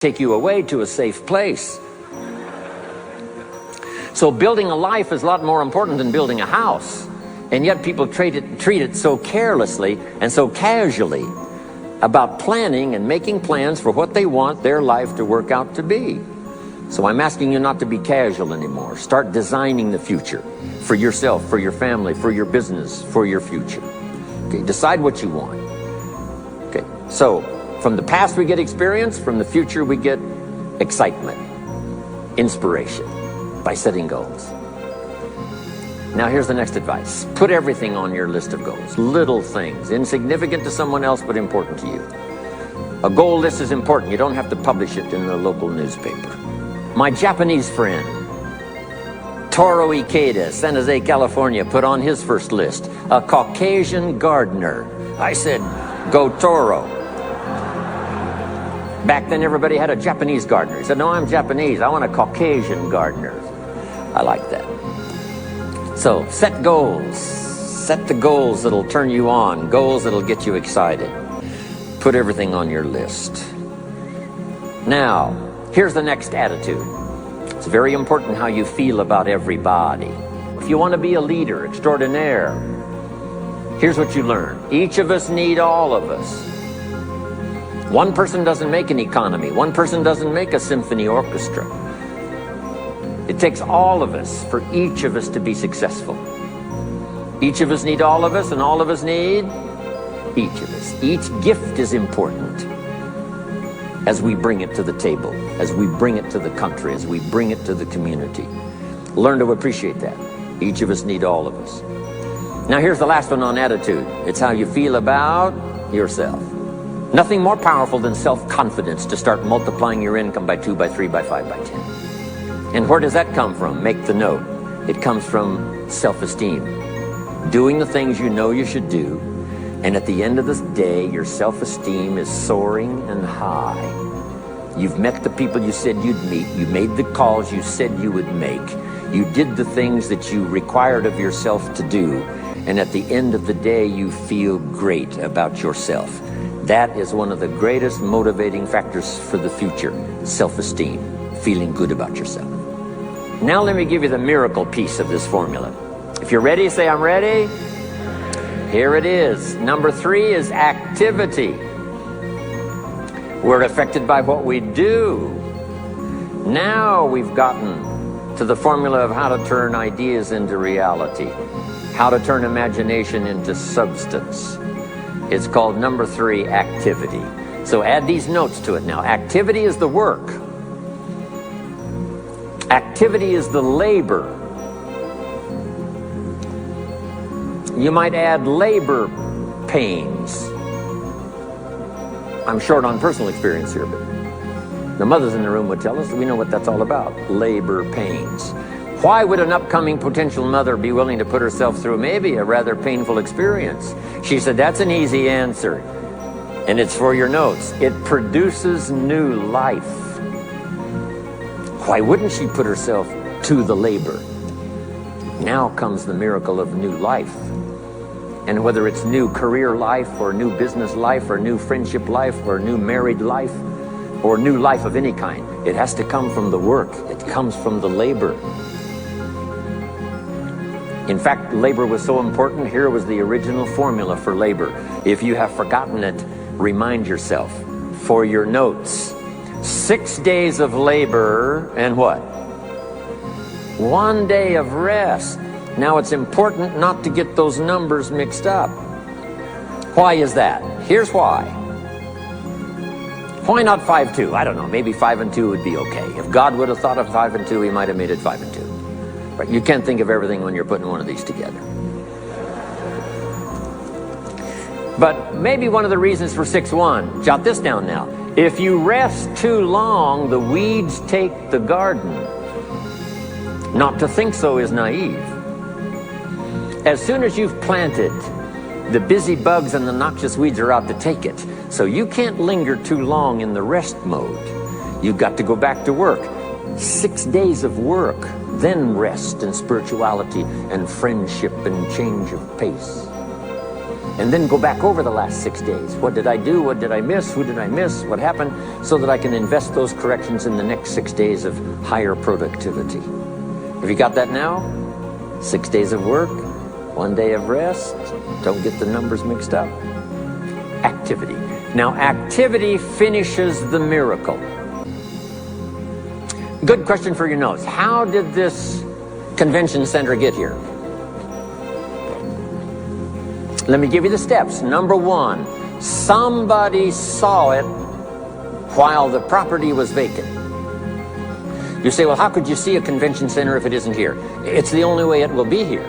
take you away to a safe place. So building a life is a lot more important than building a house. And yet people treat it so carelessly and so casually about planning and making plans for what they want their life to work out to be. So I'm asking you not to be casual anymore. Start designing the future for yourself, for your family, for your business, for your future. Okay, decide what you want. Okay, so from the past we get experience, from the future we get excitement, inspiration by setting goals. Now here's the next advice. Put everything on your list of goals. Little things, insignificant to someone else but important to you. A goal list is important. You don't have to publish it in the local newspaper. My Japanese friend, Toro Ikeda, San Jose, California, put on his first list, a Caucasian gardener. I said, go Toro. Back then everybody had a Japanese gardener. He said, no, I'm Japanese. I want a Caucasian gardener. I like that. So set goals. Set the goals that'll turn you on, goals that'll get you excited. Put everything on your list. Now, here's the next attitude. It's very important how you feel about everybody. If you want to be a leader extraordinaire, here's what you learn. Each of us need all of us. One person doesn't make an economy. One person doesn't make a symphony orchestra. It takes all of us for each of us to be successful. Each of us need all of us, and all of us need each of us. Each gift is important as we bring it to the table, as we bring it to the country, as we bring it to the community. Learn to appreciate that. Each of us need all of us. Now here's the last one on attitude. It's how you feel about yourself. Nothing more powerful than self-confidence to start multiplying your income by 2, by 3, by 5, by 10. And where does that come from? Make the note. It comes from self-esteem. Doing the things you know you should do, and at the end of the day, your self-esteem is soaring and high. You've met the people you said you'd meet. You made the calls you said you would make. You did the things that you required of yourself to do. And at the end of the day, you feel great about yourself. That is one of the greatest motivating factors for the future, self-esteem, feeling good about yourself. Now let me give you the miracle piece of this formula. If you're ready, say I'm ready. Here it is. Number 3 is activity. We're affected by what we do. Now we've gotten to the formula of how to turn ideas into reality, how to turn imagination into substance. It's called number 3, activity. So add these notes to it now. Activity is the work. Activity is the labor. You might add labor pains. I'm short on personal experience here, but the mothers in the room would tell us we know what that's all about, labor pains. Why would an upcoming potential mother be willing to put herself through maybe a rather painful experience? She said, that's an easy answer. And it's for your notes. It produces new life. Why wouldn't she put herself to the labor? Now comes the miracle of new life. And whether it's new career life or new business life or new friendship life or new married life or new life of any kind, it has to come from the work. It comes from the labor. In fact, labor was so important. Here was the original formula for labor. If you have forgotten it, remind yourself. For your notes, 6 days of labor and what? 1 day of rest. Now it's important not to get those numbers mixed up. Why is that? Here's why. Why not 5-2? I don't know, maybe 5 and 2 would be okay. If God would have thought of 5 and 2, he might have made it 5 and 2. But you can't think of everything when you're putting one of these together. But maybe one of the reasons for 6-1, jot this down now. If you rest too long, the weeds take the garden. Not to think so is naive. As soon as you've planted, the busy bugs and the noxious weeds are out to take it. So you can't linger too long in the rest mode. You've got to go back to work. 6 days of work, then rest and spirituality and friendship and change of pace. and then go back over the last 6 days. What did I do? What did I miss? Who did I miss? What happened? So that I can invest those corrections in the next 6 days of higher productivity. Have you got that now? 6 days of work, 1 day of rest. Don't get the numbers mixed up. Activity. Now, activity finishes the miracle. Good question for your notes. How did this convention center get here? Let me give you the steps. Number one, somebody saw it while the property was vacant. You say, well, how could you see a convention center if it isn't here? It's the only way it will be here.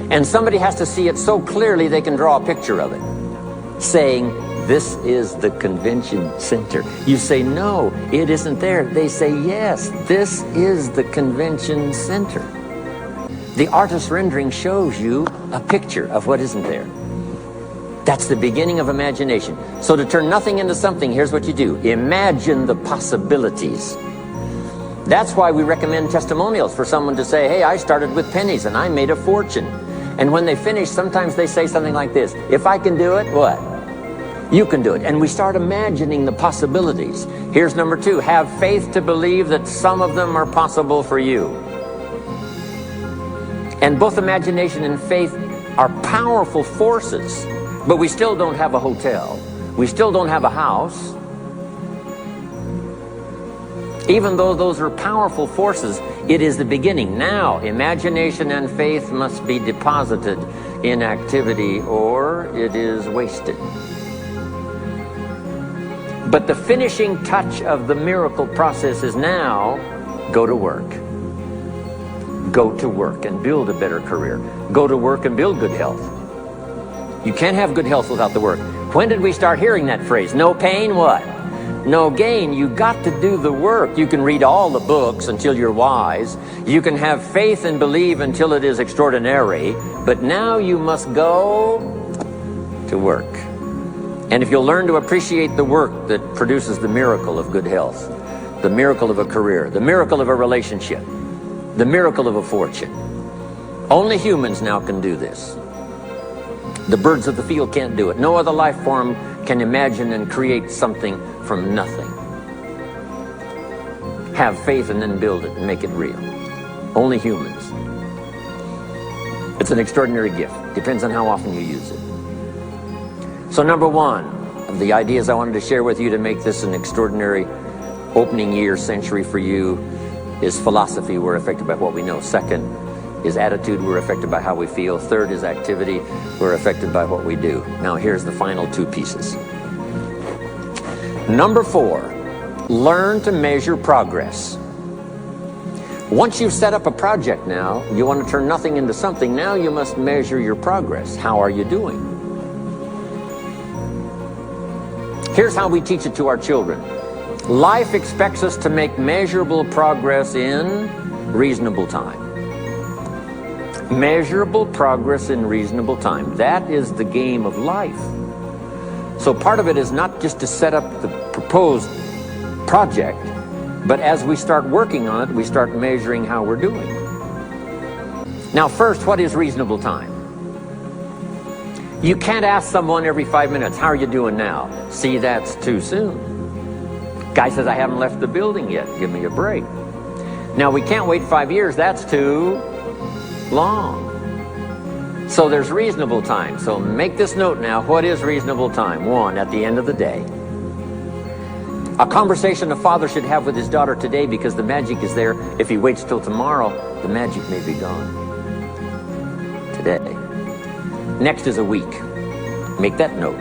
And somebody has to see it so clearly they can draw a picture of it, saying, this is the convention center. You say, no, it isn't there. They say, yes, this is the convention center. The artist's rendering shows you a picture of what isn't there. That's the beginning of imagination. So to turn nothing into something, here's what you do. Imagine the possibilities. That's why we recommend testimonials for someone to say, hey, I started with pennies and I made a fortune. And when they finish, sometimes they say something like this, if I can do it, what? You can do it. And we start imagining the possibilities. Here's number two, have faith to believe that some of them are possible for you. And both imagination and faith are powerful forces, but we still don't have a hotel. We still don't have a house. Even though those are powerful forces, it is the beginning. Now, imagination and faith must be deposited in activity or it is wasted. But the finishing touch of the miracle process is now, go to work. Go to work and build a better career. Go to work and build good health. You can't have good health without the work. When did we start hearing that phrase? No pain, what? No gain. You got to do the work. You can read all the books until you're wise. You can have faith and believe until it is extraordinary. But now you must go to work. And if you'll learn to appreciate the work that produces the miracle of good health, the miracle of a career, the miracle of a relationship, the miracle of a fortune. Only humans now can do this. The birds of the field can't do it. No other life form can imagine and create something from nothing. Have faith and then build it and make it real. Only humans. It's an extraordinary gift. Depends on how often you use it. So number one of the ideas I wanted to share with you to make this an extraordinary opening year century for you is philosophy. We're affected by what we know. Second is attitude. We're affected by how we feel. Third is activity. We're affected by what we do. Now here's the final two pieces. Number four, learn to measure progress. Once you've set up a project now, you want to turn nothing into something. Now you must measure your progress. How are you doing? Here's how we teach it to our children. Life expects us to make measurable progress in reasonable time. Measurable progress in reasonable time. That is the game of life. So part of it is not just to set up the proposed project, but as we start working on it, we start measuring how we're doing. Now first, what is reasonable time? You can't ask someone every 5 minutes, how are you doing now? See, that's too soon. Guy says, I haven't left the building yet. Give me a break. Now, we can't wait 5 years. That's too long. So there's reasonable time. So make this note now. What is reasonable time? One, at the end of the day. A conversation a father should have with his daughter today, because the magic is there. If he waits till tomorrow, the magic may be gone. Today. Next is a week. Make that note.